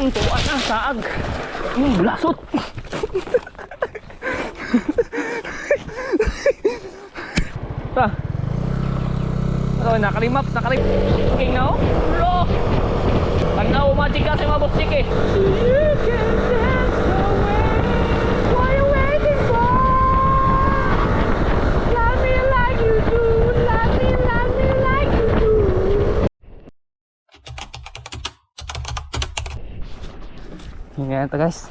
Tuwa na, saag. Lasot. Ta. Oh, nakalimap. King na, oh. Lo. Tanaw, magic kasi mga boss chick eh. You can dance away. What you waiting for? Love me like you do. Love me like you do. Hinga ito guys.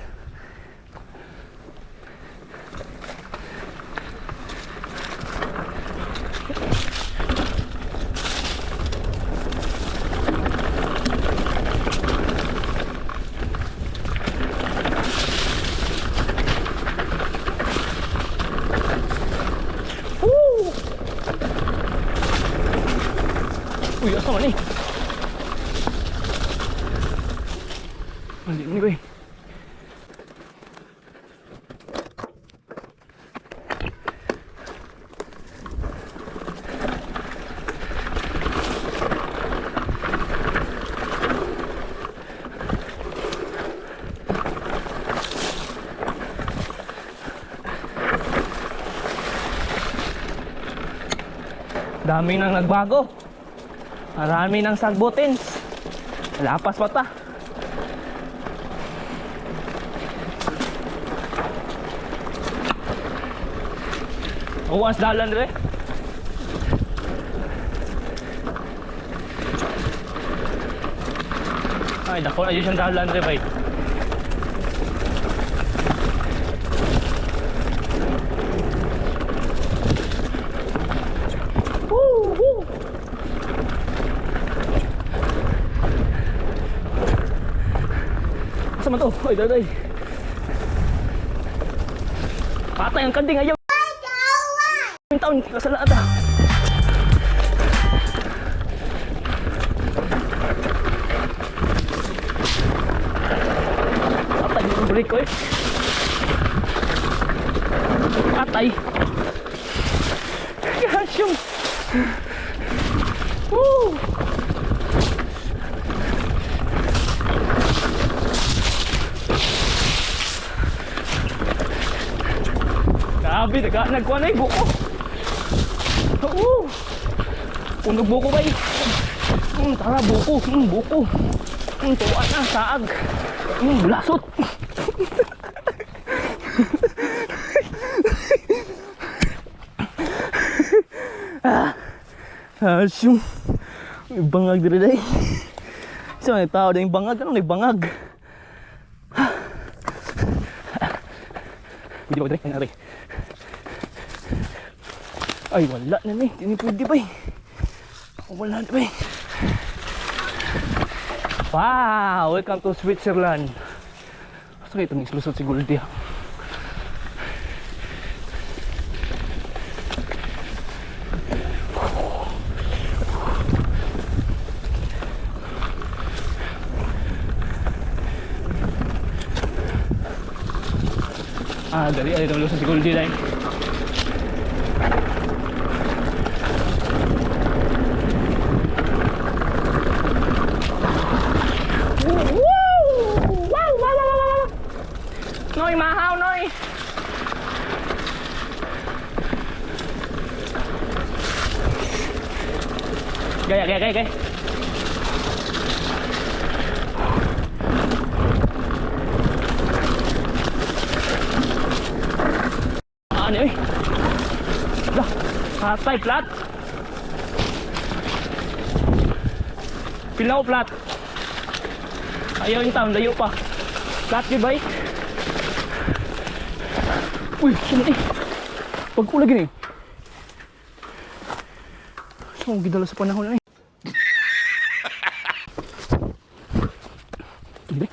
Uy, asa man eh. Mali ni boy. Dami nang nagbago. Marami ng sagbutins. Lapas pa ta. Uwas dalan re. Ay, dako na yun siyang dalan re bay. Sama to, oy daday. Patay ang kanding ayaw. Yung taon sa lahat ah. Patay yung break ko eh. Patay. Gosh yung. Woo! Grabe, nagkuha na yung buko. Punog buko ba eh. Tara, buko. Buko. Tuwa na, saag. Lasot. Asyong. May bangag dito dahi. Isa may tao na yung bangag. Anong may bangag? Pwede ba dito? Ay, ay, wala na eh. Hindi pwede ba eh. Wala na ba eh. Wow! Welcome to Switzerland. Basta kayo ito nagsilusot si Goldie ha. Dali. Ay, ito nagsilusot si Goldie lang. Noy, mahaw, Noy! Gaya. Ano eh? Lah, patay, plat! Pilaw, plat! Ayaw yung taon, layo pa. Plat, di ba eh? Uy, saan eh? Pagkula gini. Saan gidala sa panahon na eh? Libre.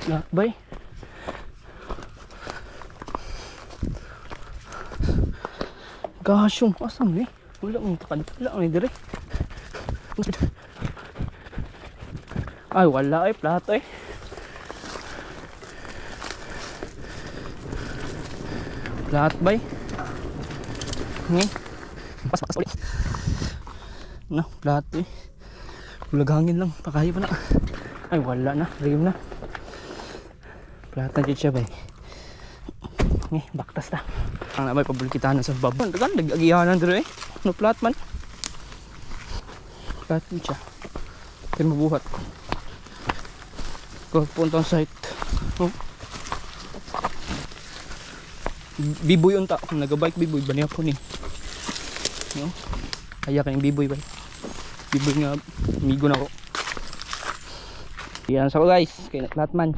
Lahat ba eh? Gasyong, asam eh? Wala mong takad. Wala mong dire. Ay, wala eh. Plato eh. Lahat ba eh? Pas ulit. No, lahat eh. Ulaghangin lang, pakayo pa na. Ay wala na, rim na. Platan dyan siya ba eh. Baktas ta. Ang namay pabulkitahan sa baba. Dagan, nag-agihanan dito eh. No plat man. Plat din siya. Tayo mabuhat. Punta ang site. Oh. Biboy unta. Kung nag-bike biboy, bani ako ni. No? Kaya kayong biboy ba? Biboy nga, amigo na ko. Yan sa ko guys. Kaya lahat man.